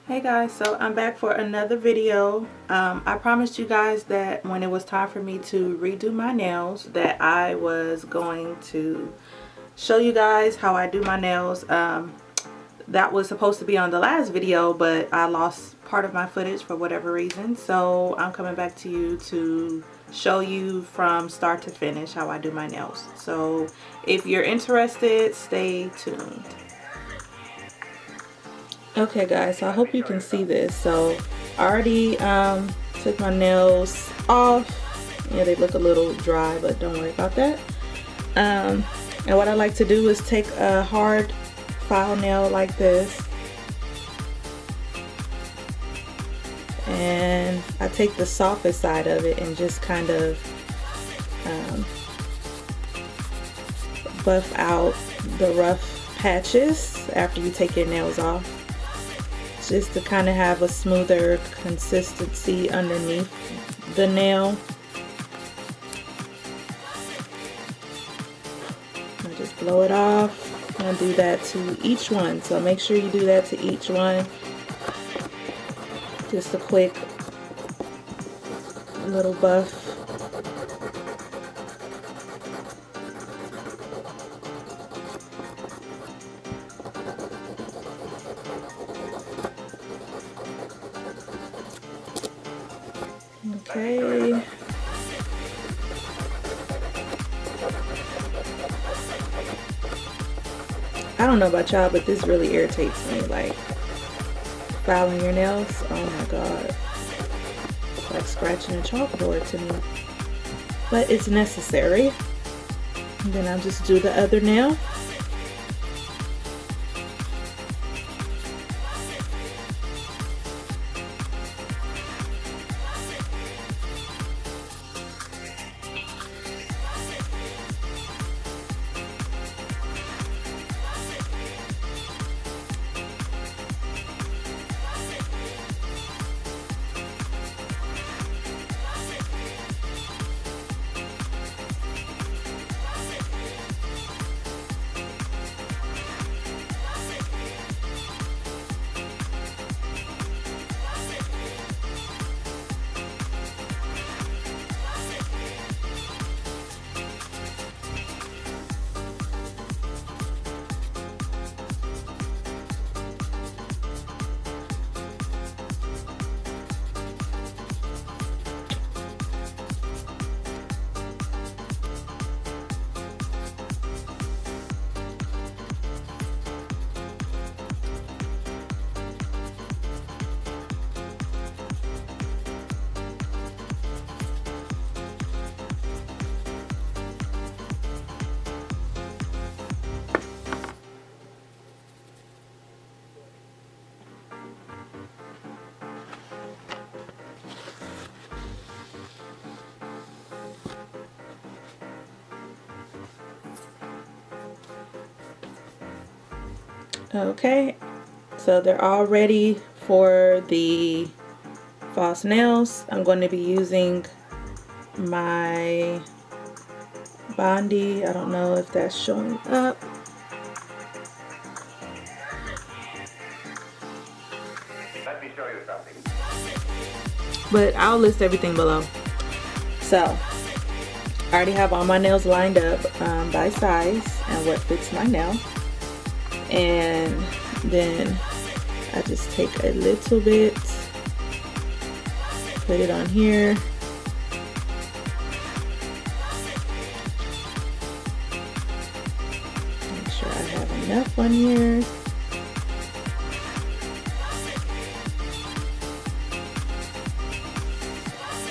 Hey guys, so I'm back for another video. I promised you guys that when it was time for me to redo my nails that I was going to show you guys how I do my nails. That was supposed to be on the last video, but I lost part of my footage for whatever reason, so I'm coming back to you to show you from start to finish how I do my nails. So if you're interested, stay tuned. Okay guys, so I hope you can see this. So I already took my nails off. Yeah, they look a little dry, but don't worry about that. And what I like to do is take a hard file nail like this, and I take the softest side of it and just kind of buff out the rough patches after you take your nails off, just to kind of have a smoother consistency underneath the nail. I just blow it off. I'm gonna do that to each one, so make sure you do that to each one. Just a quick little buff. Okay. I don't know about y'all, but this really irritates me. Like, filing your nails, oh my god. It's like scratching a chalkboard to me. But it's necessary. And then I'll just do the other nail. Okay, so they're all ready for the false nails. I'm going to be using my Bondi. I don't know if that's showing up. Let me show you something. But I'll list everything below. So I already have all my nails lined up by size and what fits my nail. And then I just take a little bit, put it on here. Make sure I have enough on here.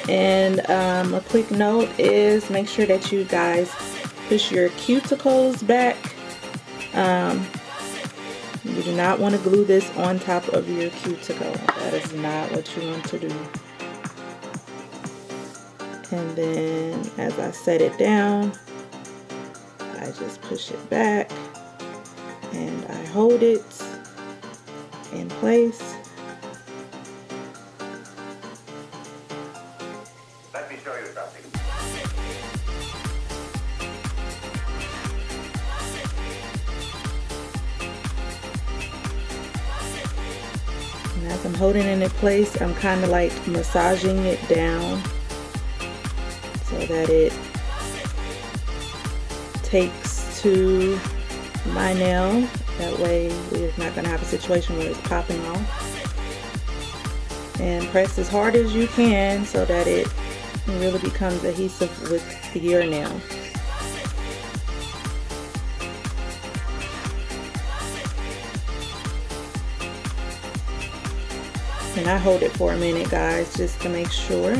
And a quick note is make sure that you guys push your cuticles back. You do not want to glue this on top of your cuticle. That is not what you want to do. And then as I set it down, I just push it back and I hold it in place. Let me show you something. as I'm holding it in place, I'm kind of like massaging it down so that it takes to my nail. That way we're not going to have a situation where it's popping off. And press as hard as you can so that it really becomes adhesive with your nail. And I hold it for a minute, guys, just to make sure.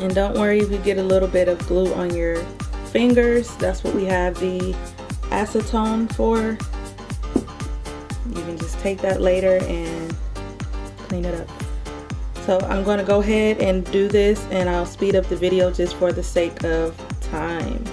And don't worry if you get a little bit of glue on your fingers. That's what we have the acetone for. You can just take that later and clean it up. So I'm going to go ahead and do this, and I'll speed up the video just for the sake of time.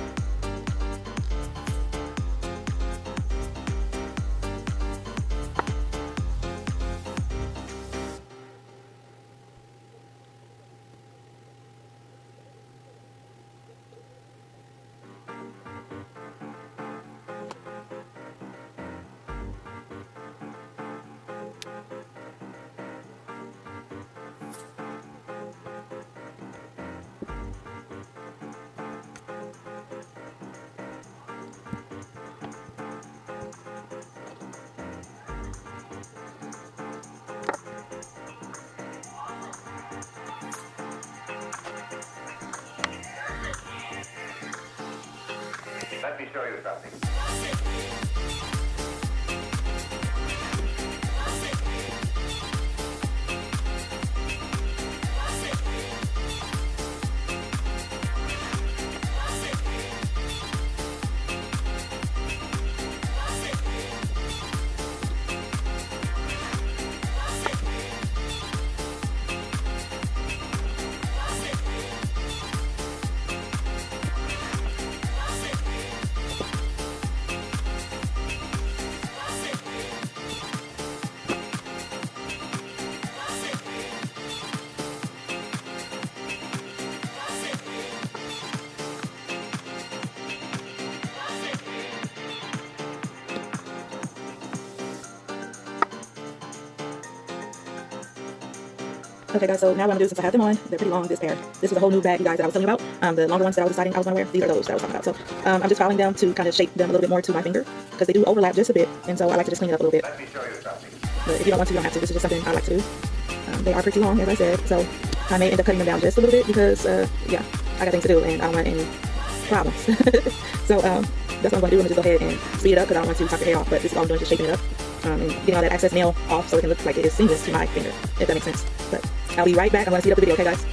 Let me show you something. Okay guys, so now what I'm gonna do, since I have them on, they're pretty long, this pair. This is the whole new bag, you guys, that I was telling you about. The longer ones that I was deciding I was gonna wear, these are those that I was talking about. So I'm just filing them to kind of shape them a little bit more to my finger, because they do overlap just a bit, and so I like to just clean it up a little bit. Let me show you something. But if you don't want to, you don't have to. This is just something I like to do. They are pretty long, as I said, so I may end up cutting them down just a little bit because, yeah, I got things to do and I don't want any problems. So that's what I'm gonna do. I'm gonna just go ahead and speed it up because I don't want to top your hair off, but this is all I'm doing, just shaping it up and getting all that excess nail off so it can look like it is seamless to my finger, if that makes sense. But I'll be right back. I'm gonna speed up the video, okay guys?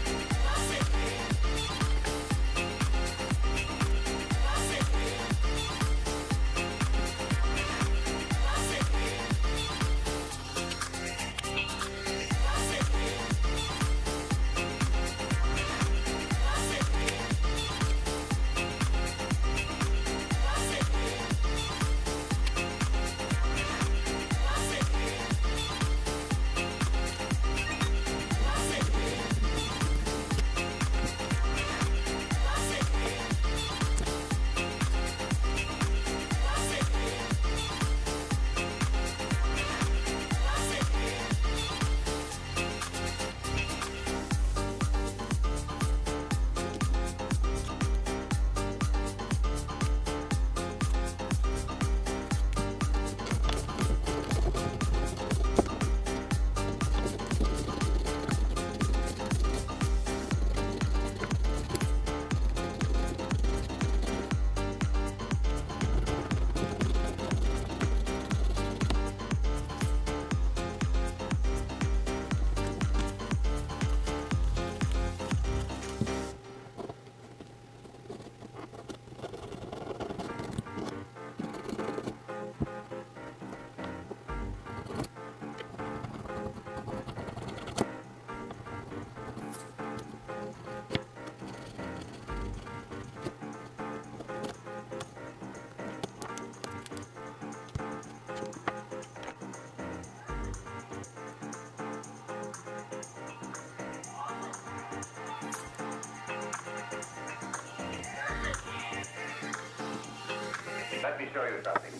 Let me show you something.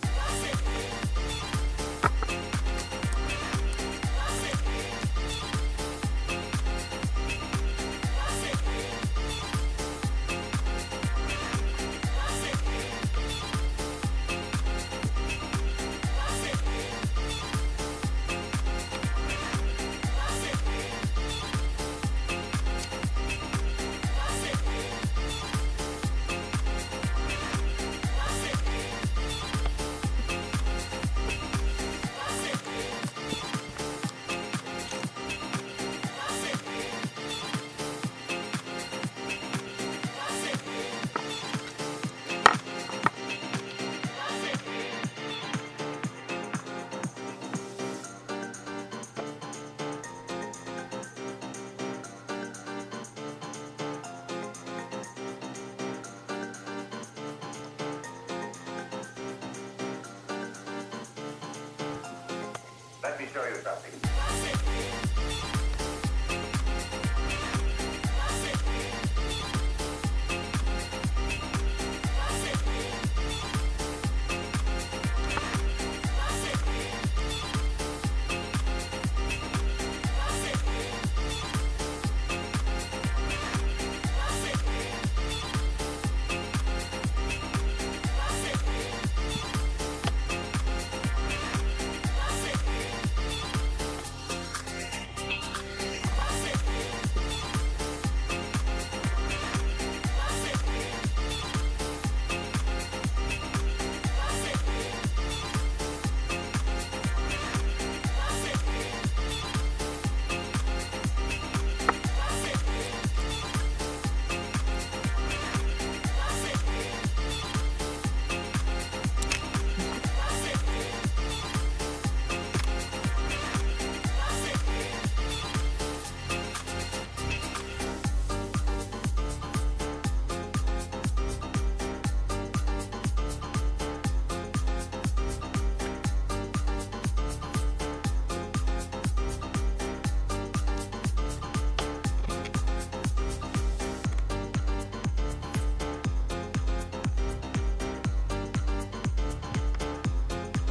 Let me show you something.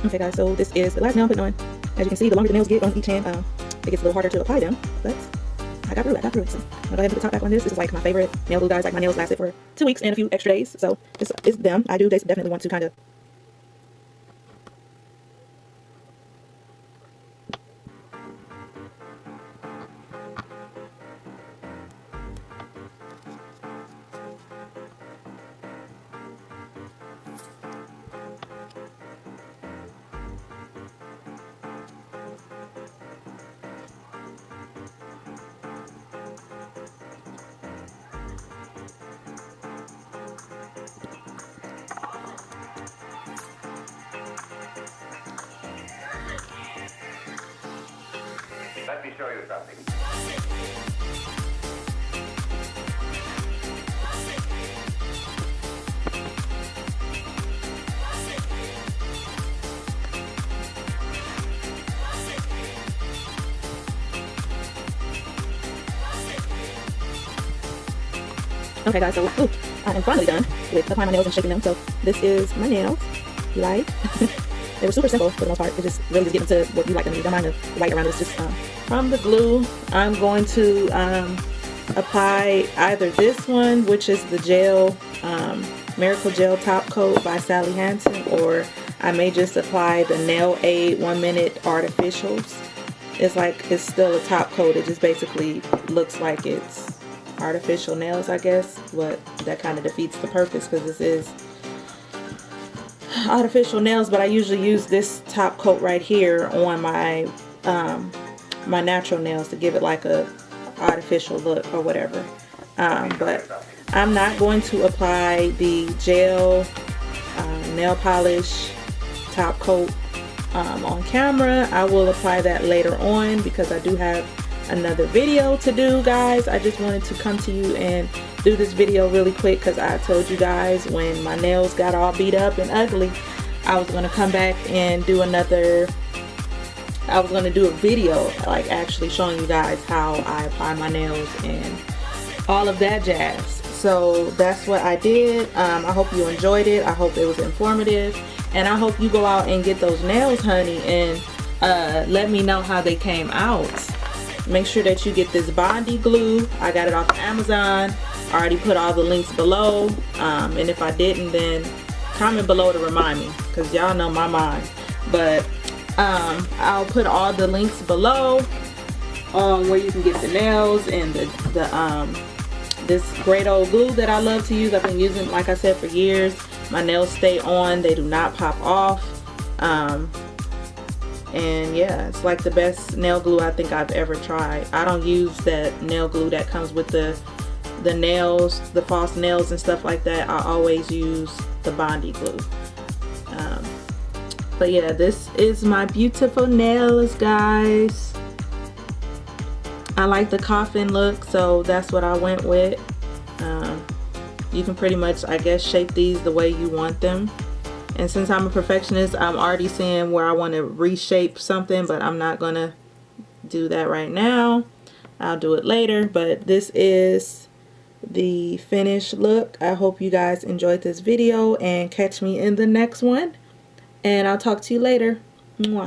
Okay guys, so this is the last nail I'm putting on. As you can see, the longer the nails get on each hand, it gets a little harder to apply them, but I got through it. So I'm gonna go ahead and put the top back on this. This is like my favorite nail glue, guys. Like my nails lasted for 2 weeks and a few extra days, so it's them. I do definitely want to kind of Let me show you something. Okay guys, so I am finally done with applying my nails and shaping them. So this is my nails. You like? They were super simple for the most part. It just really just get them to what you like them to be. Don't mind the white around it. It's just from the glue, I'm going to apply either this one, which is the gel Miracle Gel Top Coat by Sally Hansen, or I may just apply the Nail Aid 1 Minute Artificials. It's like it's still a top coat. It just basically looks like it's artificial nails, I guess, but that kind of defeats the purpose because this is artificial nails. But I usually use this top coat right here on my my natural nails to give it like a artificial look or whatever. But I'm not going to apply the gel nail polish top coat on camera. I will apply that later on because I do have another video to do, guys. I just wanted to come to you and do this video really quick because I told you guys when my nails got all beat up and ugly, I was going to come back and do another, I was going to do a video like actually showing you guys how I apply my nails and all of that jazz. So that's what I did. I hope you enjoyed it. I hope it was informative, and I hope you go out and get those nails, honey, and let me know how they came out. Make sure that you get this Bondi glue. I got it off of Amazon. I already put all the links below, and if I didn't, then comment below to remind me, because y'all know my mind. But I'll put all the links below where you can get the nails and this great old glue that I love to use. I've been using, like I said, for years. My nails stay on, they do not pop off. And yeah, it's like the best nail glue I think I've ever tried. I don't use that nail glue that comes with the nails, the false nails and stuff like that. I always use the Bondi glue. But yeah, this is my beautiful nails, guys. I like the coffin look, so that's what I went with. You can pretty much, I guess, shape these the way you want them. And since I'm a perfectionist, I'm already seeing where I want to reshape something, but I'm not gonna do that right now. I'll do it later. But this is the finished look. I hope you guys enjoyed this video, and catch me in the next one. And I'll talk to you later. Mwah.